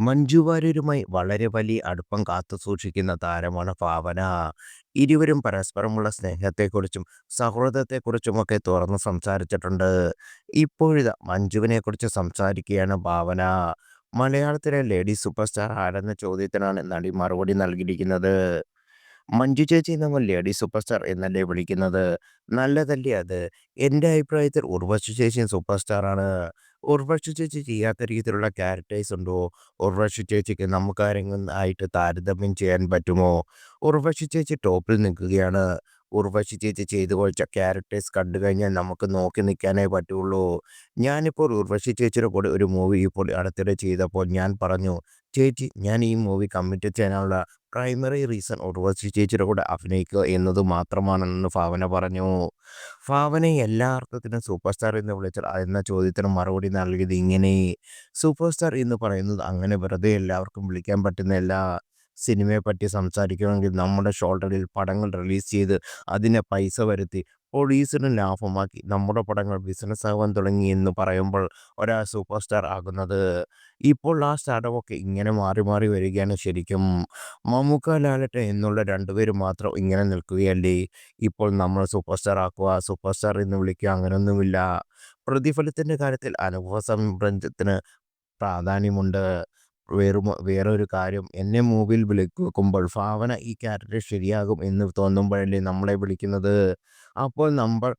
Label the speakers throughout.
Speaker 1: മഞ്ജു വാര്യരുമായി വളരെ വലിയ അടുപ്പം കാത്തുസൂക്ഷിക്കുന്ന താരമാണ് ഭാവന. ഇരുവരും പരസ്പരമുള്ള സ്നേഹത്തെക്കുറിച്ചും സൗഹൃദത്തെക്കുറിച്ചുമൊക്കെ തുറന്ന് സംസാരിച്ചിട്ടുണ്ട്. ഇപ്പോഴിതാ മഞ്ജുവിനെക്കുറിച്ച് സംസാരിക്കുകയാണ് ഭാവന. മലയാളത്തിലെ ലേഡി സൂപ്പർ സ്റ്റാർ ആരെന്ന ചോദ്യത്തിനാണ് നടി മറുപടി നൽകിയിരിക്കുന്നത്. മഞ്ജു ചേച്ചി നമ്മൾ ലേഡി സൂപ്പർ സ്റ്റാർ എന്നല്ലേ വിളിക്കുന്നത്? നല്ലതല്ലേ അത്? എൻ്റെ അഭിപ്രായത്തിൽ ഉർവശി ചേച്ചിയും സൂപ്പർ സ്റ്റാറാണ്. ഉർവശി ചേച്ചി ചെയ്യാത്ത രീതിയിലുള്ള ക്യാരക്ടേഴ്സ് ഉണ്ടോ? ഉർവശി ചേച്ചിക്ക് നമുക്കാരെങ്കിലും ആയിട്ട് താരതമ്യം ചെയ്യാൻ പറ്റുമോ? ഉർവശി ചേച്ചി ടോപ്പിൽ നിൽക്കുകയാണ്. ഉർവശി ചേച്ചി ചെയ്തു കുറിച്ച ക്യാരക്ടേഴ്സ് കണ്ടു കഴിഞ്ഞാൽ നമുക്ക് നോക്കി നിൽക്കാനേ പറ്റുള്ളൂ. ഞാനിപ്പോൾ ഉർവശി ചേച്ചിയുടെ കൂടെ ഒരു മൂവി ഇപ്പോൾ അടുത്തിടെ ചെയ്തപ്പോൾ ഞാൻ പറഞ്ഞു, ചേച്ചി ഞാൻ ഈ മൂവി കമ്മിറ്റ് ചെയ്യാനുള്ള പ്രൈമറി റീസൺ ഉർവശി ചേച്ചിയുടെ കൂടെ അഭിനയിക്കുക എന്നത് മാത്രമാണെന്ന് ഭാവന പറഞ്ഞു. ഭാവനയെ എല്ലാ അർത്ഥത്തിലും സൂപ്പർ സ്റ്റാർ എന്ന് വിളിച്ചാൽ എന്ന ചോദ്യത്തിന് മറുപടി നൽകിയത് ഇങ്ങനെ: സൂപ്പർ സ്റ്റാർ എന്ന് പറയുന്നത് അങ്ങനെ വെറുതെ എല്ലാവർക്കും വിളിക്കാൻ പറ്റുന്നതല്ല. സിനിമയെപ്പറ്റി സംസാരിക്കണമെങ്കിൽ നമ്മുടെ ഷോൾഡറിൽ പടങ്ങൾ റിലീസ് ചെയ്ത് അതിനെ പൈസ വരുത്തി പോലീസിന് ലാഭമാക്കി നമ്മുടെ പടങ്ങൾ ബിസിനസ് ആവാൻ തുടങ്ങി എന്ന് പറയുമ്പോൾ ഒരാൾ സൂപ്പർ സ്റ്റാർ ആകുന്നത്. ഇപ്പോൾ ആ സ്റ്റാർഡമൊക്കെ ഇങ്ങനെ മാറി മാറി വരികയാണ് ശരിക്കും. മമ്മൂക്ക, ലാലേട്ടൻ എന്നുള്ള രണ്ടുപേരും മാത്രം ഇങ്ങനെ നിൽക്കുകയല്ലേ. ഇപ്പോൾ നമ്മൾ സൂപ്പർ സ്റ്റാർ ആക്കുക, സൂപ്പർ സ്റ്റാർ എന്ന് വിളിക്കുക അങ്ങനെയൊന്നുമില്ല. പ്രതിഫലത്തിൻ്റെ കാര്യത്തിൽ അനുഭവ സമ്പ്രജത്തിന് പ്രാധാന്യമുണ്ട്. വേറൊരു കാര്യം, എന്നെ മൂവിയിൽ വിളിക്കുമ്പോൾ ഭാവന ഈ ക്യാരക്ടർ ശരിയാകും എന്ന് തോന്നുമ്പോഴല്ലേ നമ്മളെ വിളിക്കുന്നത്. അപ്പോൾ നമ്പർ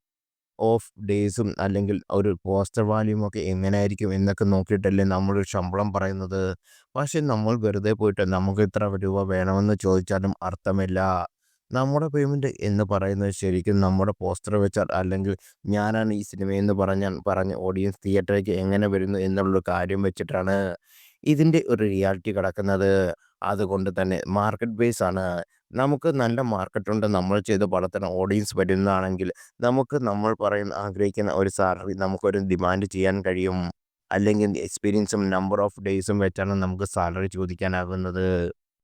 Speaker 1: ഓഫ് ഡേയ്സും അല്ലെങ്കിൽ ഒരു പോസ്റ്റർ വാല്യൂമൊക്കെ എങ്ങനെയായിരിക്കും എന്നൊക്കെ നോക്കിയിട്ടല്ലേ നമ്മളൊരു ശമ്പളം പറയുന്നത്. പക്ഷെ നമ്മൾ വെറുതെ പോയിട്ട് നമുക്ക് ഇത്ര രൂപ വേണമെന്ന് ചോദിച്ചാലും അർത്ഥമില്ല. നമ്മുടെ പേയ്മെൻറ്റ് എന്ന് പറയുന്നത് ശരിക്കും നമ്മുടെ പോസ്റ്റർ വെച്ചാൽ അല്ലെങ്കിൽ ഞാനാണ് ഈ സിനിമയെന്ന് പറഞ്ഞ് ഓഡിയൻസ് തിയേറ്ററിലേക്ക് എങ്ങനെ വരുന്നു എന്നുള്ളൊരു കാര്യം വെച്ചിട്ടാണ് ഇതിൻ്റെ ഒരു റിയാലിറ്റി കിടക്കുന്നത്. അതുകൊണ്ട് തന്നെ മാർക്കറ്റ് ബേസ് ആണ്. നമുക്ക് നല്ല മാർക്കറ്റുണ്ട്. നമ്മൾ ചെയ്ത പടത്തിന് ഓഡിയൻസ് വരുന്നതാണെങ്കിൽ നമുക്ക് നമ്മൾ ആഗ്രഹിക്കുന്ന ഒരു സാലറി നമുക്കൊരു ഡിമാൻഡ് ചെയ്യാൻ കഴിയും. അല്ലെങ്കിൽ എക്സ്പീരിയൻസും നമ്പർ ഓഫ് ഡേയ്സും വെച്ചാണ് നമുക്ക് സാലറി ചോദിക്കാനാകുന്നത്.